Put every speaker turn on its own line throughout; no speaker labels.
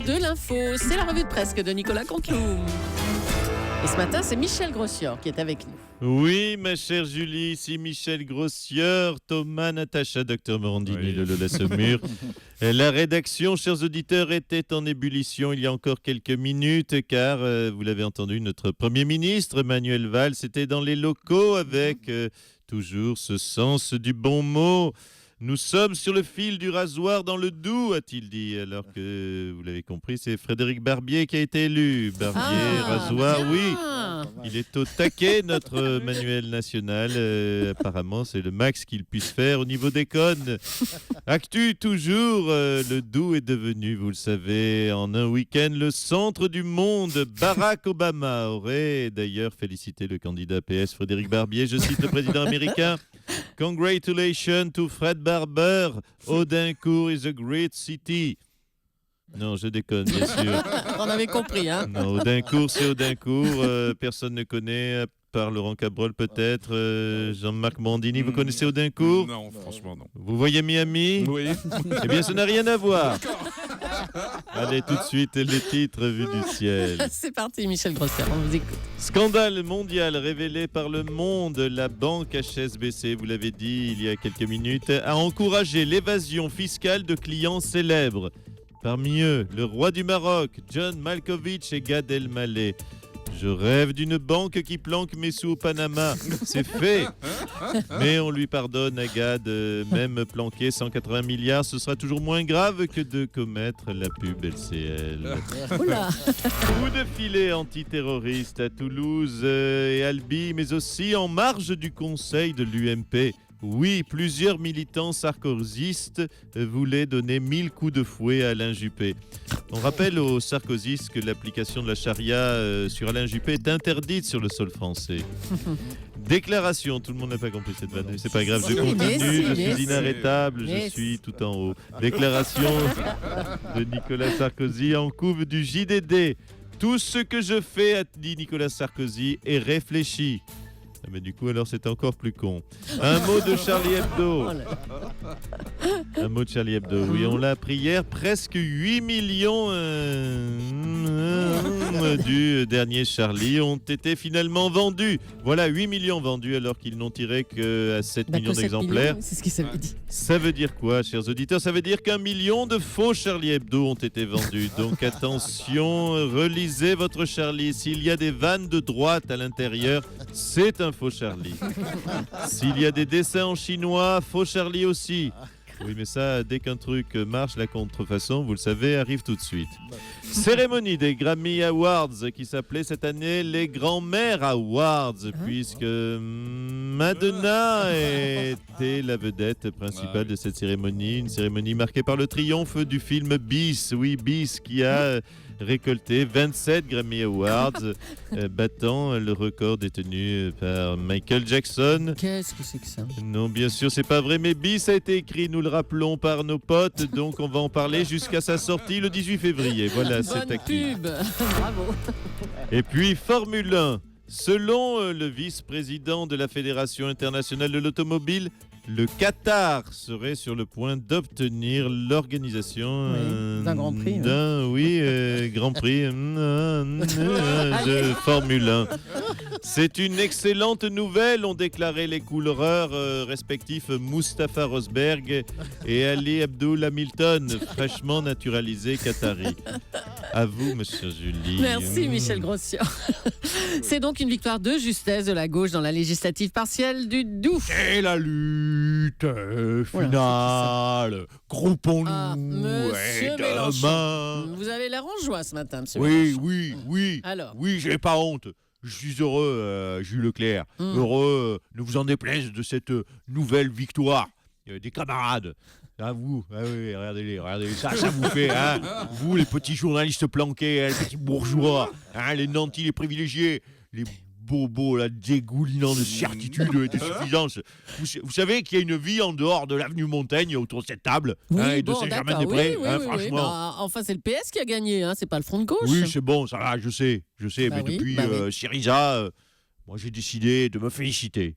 de l'info. C'est la revue de presse de Nicolas Canteloup. Et ce matin, c'est Michel Grossior qui est avec nous.
Oui, ma chère Julie, ici Michel Grossior, Thomas, Natacha, Dr Morandini de Lola Saumur. La rédaction, chers auditeurs, était en ébullition il y a encore quelques minutes, car, vous l'avez entendu, notre Premier ministre, Manuel Valls, était dans les locaux avec toujours ce sens du bon mot. Nous sommes sur le fil du rasoir dans le Doubs, a-t-il dit, alors que, vous l'avez compris, c'est Frédéric Barbier qui a été élu. Barbier, rasoir,
bien.
oui. Il est au taquet, notre manuel national. Apparemment, c'est le max qu'il puisse faire au niveau des connes. Actu, toujours, le Doubs est devenu, vous le savez, en un week-end, le centre du monde. Barack Obama aurait d'ailleurs félicité le candidat PS Frédéric Barbier. Je cite le président américain. Congratulations to Fred Barber. Audincourt is a great city. Non, je déconne, bien sûr.
On avait compris, hein.
Non, Audincourt, c'est Audincourt. Personne ne connaît, à part Laurent Cabrol peut-être. Jean-Marc Morandini, vous connaissez Audincourt ?
Non, franchement, non.
Vous voyez Miami ?
Oui.
Eh bien, ça n'a rien à voir. Allez, tout de suite, les titres vus du ciel.
C'est parti, Michel Grossior, on vous écoute.
Scandale mondial révélé par Le Monde. La banque HSBC, vous l'avez dit il y a quelques minutes, a encouragé l'évasion fiscale de clients célèbres. Parmi eux, le roi du Maroc, John Malkovich et Gad Elmaleh. Je rêve d'une banque qui planque mes sous au Panama. C'est fait. Mais on lui pardonne à Gad, même planqué 180 milliards, ce sera toujours moins grave que de commettre la pub LCL.
Oula.
Coup de filet antiterroriste à Toulouse et Albi, mais aussi en marge du conseil de l'UMP. Oui, plusieurs militants sarkozystes voulaient donner 1000 coups de fouet à Alain Juppé. On rappelle aux sarkozystes que l'application de la charia sur Alain Juppé est interdite sur le sol français. Déclaration, tout le monde n'a pas compris cette vanne, c'est pas grave, je continue, je suis inarrêtable, je suis tout en haut. Déclaration de Nicolas Sarkozy en couve du JDD. Tout ce que je fais, a dit Nicolas Sarkozy, est réfléchi. Ah mais du coup, alors c'est encore plus con. Un mot de Charlie Hebdo. Un mot de Charlie Hebdo, oui, on l'a appris hier. Presque 8 millions du dernier Charlie ont été finalement vendus. Voilà, 8 millions vendus alors qu'ils n'ont tiré qu'à 7 millions d'exemplaires.
C'est ce que ça veut dire.
Ça veut dire quoi, chers auditeurs ? Ça veut dire qu'1 million de faux Charlie Hebdo ont été vendus. Donc attention, relisez votre Charlie. S'il y a des vannes de droite à l'intérieur, c'est un faux Charlie. S'il y a des dessins en chinois, faux Charlie aussi. Oui, mais ça, dès qu'un truc marche, la contrefaçon, vous le savez, arrive tout de suite. Cérémonie des Grammy Awards qui s'appelait cette année les Grands-Mères Awards, puisque Madonna était la vedette principale de cette cérémonie. Une cérémonie marquée par le triomphe du film Bis. Oui, Bis qui a récolté 27 Grammy Awards, battant le record détenu par Michael Jackson.
Qu'est-ce que c'est que ça ?
Non, bien sûr, c'est pas vrai, mais Bis a été écrit, nous le rappelons, par nos potes, donc on va en parler jusqu'à sa sortie le 18 février. Voilà, c'est
Bonne
acquis.
pub. Bravo.
Et puis, Formule 1. Selon le vice-président de la Fédération internationale de l'automobile, le Qatar serait sur le point d'obtenir l'organisation
d'un Grand Prix.
Grand Prix de Formule 1. C'est une excellente nouvelle, ont déclaré les coureurs respectifs Mustapha Rosberg et Ali Abdul Hamilton, fraîchement naturalisés qataris. À vous, monsieur Julie.
Merci, Michel Grossior. C'est donc une victoire de justesse de la gauche dans la législative partielle du Doubs.
Et la lutte finale. Groupons-nous.
Monsieur Mélenchon, vous avez l'air en joie ce matin, monsieur Mélenchon.
Oui.
Alors.
Oui, j'ai pas honte. Je suis heureux, Jules Leclerc. Heureux, ne vous en déplaise de cette nouvelle victoire des camarades. Ah, vous, oui, regardez-les, ça vous fait, hein, vous, les petits journalistes planqués, les petits bourgeois, hein, les nantis, les privilégiés, les bobos, là, dégoulinants de certitude et de suffisance. Vous savez qu'il y a une vie en dehors de l'avenue Montaigne, autour de cette table, et de Saint-Germain-des-Prés, franchement.
Bah, enfin, c'est le PS qui a gagné, hein, c'est pas le Front de gauche.
Oui, c'est bon, ça va, je sais, mais depuis Syriza, moi j'ai décidé de me féliciter.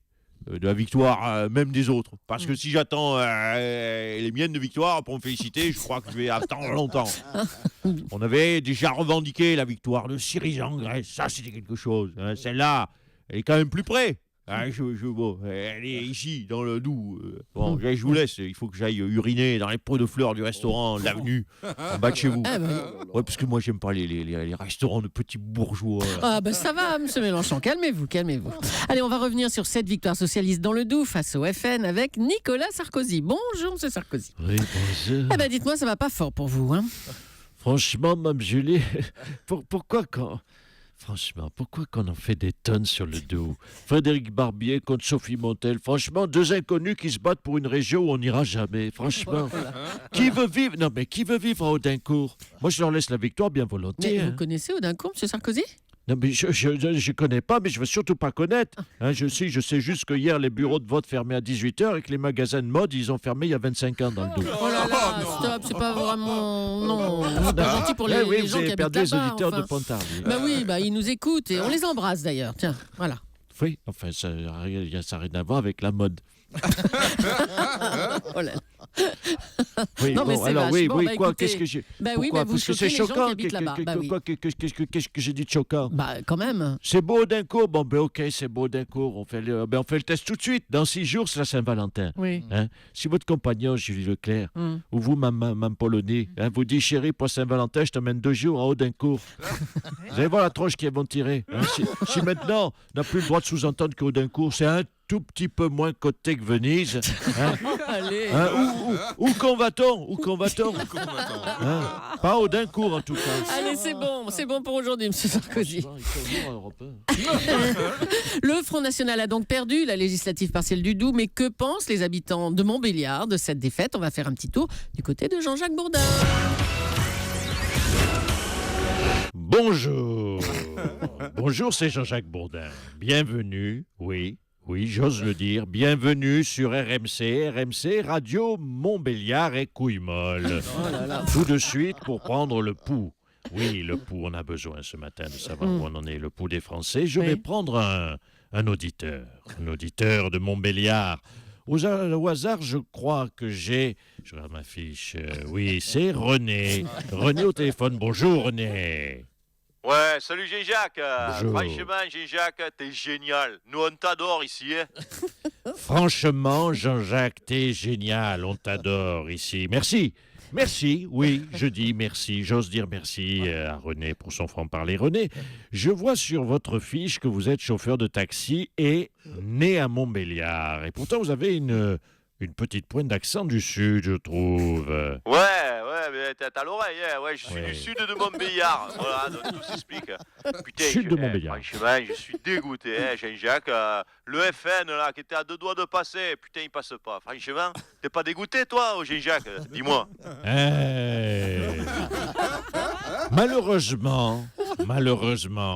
de la victoire, même des autres. Parce que si j'attends les miennes de victoire pour me féliciter, je crois que je vais attendre longtemps. On avait déjà revendiqué la victoire de Syriza en Grèce. Ça, c'était quelque chose. Hein. Celle-là, elle est quand même plus près. Hein, bon, elle est ici, dans le Doubs. Bon, je vous laisse. Il faut que j'aille uriner dans les pots de fleurs du restaurant, de l'avenue, en bas de chez vous. Ouais, parce que moi, j'aime pas les restaurants de petits bourgeois.
Ah ben ça va, M. Mélenchon, calmez-vous. Allez, on va revenir sur cette victoire socialiste dans le Doubs face au FN avec Nicolas Sarkozy. Bonjour, M. Sarkozy.
Oui, bonjour.
Eh ben dites-moi, ça va pas fort pour vous, hein?
Franchement, Mme Julie, pourquoi qu'on en fait des tonnes sur le dos? Frédéric Barbier contre Sophie Montel. Franchement, deux inconnus qui se battent pour une région où on n'ira jamais. Franchement. Qui veut vivre à Audincourt? Moi, je leur laisse la victoire bien volontiers.
Mais vous connaissez Audincourt, M. Sarkozy?
Non, mais je connais pas, mais je veux surtout pas connaître. Hein, je sais juste que hier, les bureaux de vote fermaient à 18h et que les magasins de mode, ils ont fermé il y a 25 ans dans le dos.
Oh là là, stop, c'est pas vraiment... Non, c'est pas gentil pour les gens qui habitent là-bas.
Les auditeurs de Pontarlier.
Bah oui, ils nous écoutent et on les embrasse d'ailleurs. Tiens, voilà.
Oui, enfin, ça n'a rien à voir avec la mode.
Oh là là.
Oui,
non, mais
bon,
c'est
alors,
vache.
oui,
Bon,
oui,
bah,
quoi,
écoutez,
qu'est-ce que j'ai...
Bah oui,
Pourquoi?
mais vous
Parce que
choquez
c'est
les gens qui
choquant.
habitent là-bas. Bah oui.
Qu'est-ce que j'ai dit de choquant?
Bah quand même.
C'est beau Audincourt. Bon, ben ok, c'est beau Audincourt. On fait le test tout de suite. Dans 6 jours, c'est la Saint-Valentin.
Oui.
Hein? Si votre compagnon, Julie Leclerc, ou vous, Mme Polony, vous dites, chérie, pour Saint-Valentin, je t'emmène 2 jours à Audincourt. Vous allez voir la tronche qu'ils vont tirer. Hein? Si maintenant, on n'a plus le droit de sous-entendre qu'Audincourt, c'est un tout petit peu moins coté que Venise. Hein?
Allez.
Hein? Où qu'on va-t-on? Hein? Pas Audincourt, en tout cas.
Allez, c'est bon pour aujourd'hui, M. Sarkozy. Le Front National a donc perdu la législative partielle du Doubs, mais que pensent les habitants de Montbéliard de cette défaite? On va faire un petit tour du côté de Jean-Jacques Bourdin.
Bonjour. Bonjour, c'est Jean-Jacques Bourdin. Bienvenue, oui, j'ose le dire. Bienvenue sur RMC, Radio Montbéliard et Couille-Molle. Tout de suite pour prendre le pouls. Oui, le pouls, on a besoin ce matin de savoir où on en est, le pouls des Français. Je vais prendre un auditeur de Montbéliard. Au hasard, je crois que j'ai... Je regarde ma fiche. Oui, c'est René. René au téléphone. Bonjour, René.
Ouais, salut Jean-Jacques.
Bonjour.
Franchement, Jean-Jacques, t'es génial. Nous, on t'adore ici. Hein.
Franchement, Jean-Jacques, t'es génial. On t'adore ici. Merci, oui, je dis merci. J'ose dire merci à René pour son franc-parler. René, je vois sur votre fiche que vous êtes chauffeur de taxi et né à Montbéliard. Et pourtant, vous avez une petite pointe d'accent du Sud, je trouve.
Ouais, mais t'as l'oreille. Hein. Ouais, je suis du Sud de Montbéliard. Voilà, donc tout s'explique. Putain,
Sud de Montbéliard.
Franchement, je suis dégoûté, hein, Jean-Jacques. Le FN, là, qui était à 2 doigts de passer, putain, il passe pas. Franchement, t'es pas dégoûté, toi, Jean-Jacques? Dis-moi.
Malheureusement,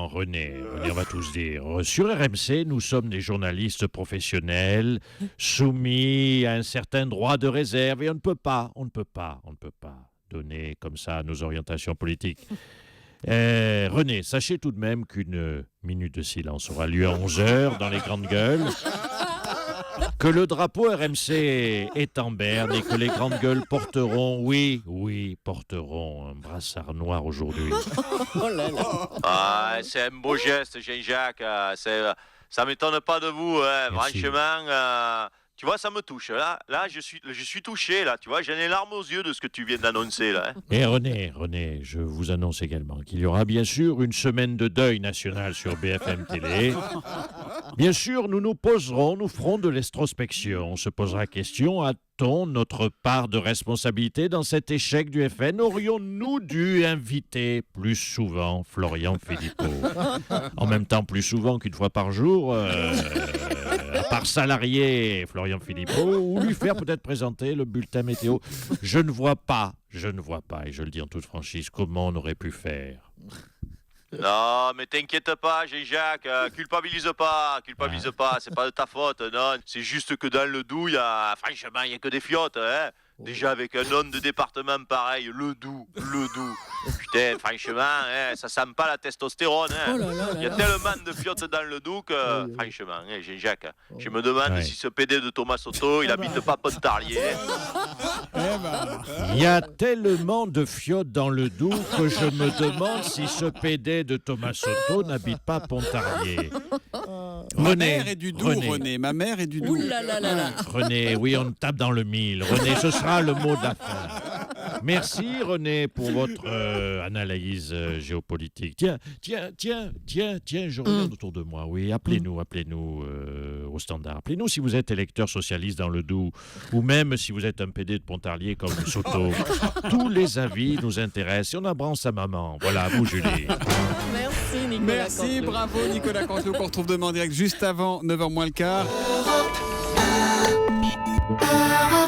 René, on va tous dire, sur RMC, nous sommes des journalistes professionnels soumis à un certain droit de réserve et on ne peut pas donner comme ça nos orientations politiques. René, sachez tout de même qu'une minute de silence aura lieu à 11h dans les grandes gueules, que le drapeau RMC est en berne et que les grandes gueules porteront un brassard noir aujourd'hui.
Oh là là.
Ah, c'est un beau geste, Jean-Jacques. Ça m'étonne pas de vous, hein.
Merci.
Franchement. Tu vois, ça me touche. Là, je suis touché, là. Tu vois, j'ai les larmes aux yeux de ce que tu viens d'annoncer, là. Hein.
Et René, je vous annonce également qu'il y aura bien sûr une semaine de deuil national sur BFM Télé. Bien sûr, nous ferons de l'estrospection. On se posera la question, a-t-on notre part de responsabilité dans cet échec du FN? Aurions-nous dû inviter plus souvent Florian Philippot? En même temps, plus souvent qu'une fois par jour, par salarié Florian Philippot, ou lui faire peut-être présenter le bulletin météo. Je ne vois pas, et je le dis en toute franchise, comment on aurait pu faire.
Non, mais t'inquiète pas, Jean-Jacques, culpabilise pas, c'est pas de ta faute, non. C'est juste que dans le Doubs, franchement, il n'y a que des fiottes, hein. Déjà avec un nom de département pareil, le Doubs. Putain, franchement, ça sent pas la testostérone.
Oh là là là
Il y a
là.
tellement de fiottes dans le Doubs que, franchement, Jean-Jacques, je me demande
Ouais.
si ce PD de Thomas Soto, il habite pas Pontarlier.
Il y a tellement de fiottes dans le Doubs que je me demande si ce PD de Thomas Soto n'habite pas Pontarlier.
Ma mère est du Doubs,
René.
René. Ma mère est du
Ouh
Doubs.
là là là là.
René, oui, on tape dans le mille. René, ce sera le mot de la fin. Merci René pour votre analyse géopolitique. Tiens, je regarde autour de moi. Oui, appelez-nous au standard. Appelez-nous si vous êtes électeur socialiste dans le Doubs ou même si vous êtes un PD de Pontarlier comme Soto. Tous les avis nous intéressent et on embrasse sa maman. Voilà, à vous Julie.
Merci Nicolas.
Merci,
Canteloup.
bravo Nicolas Canteloup qu'on retrouve demain en direct juste avant 9h moins le quart.
Europe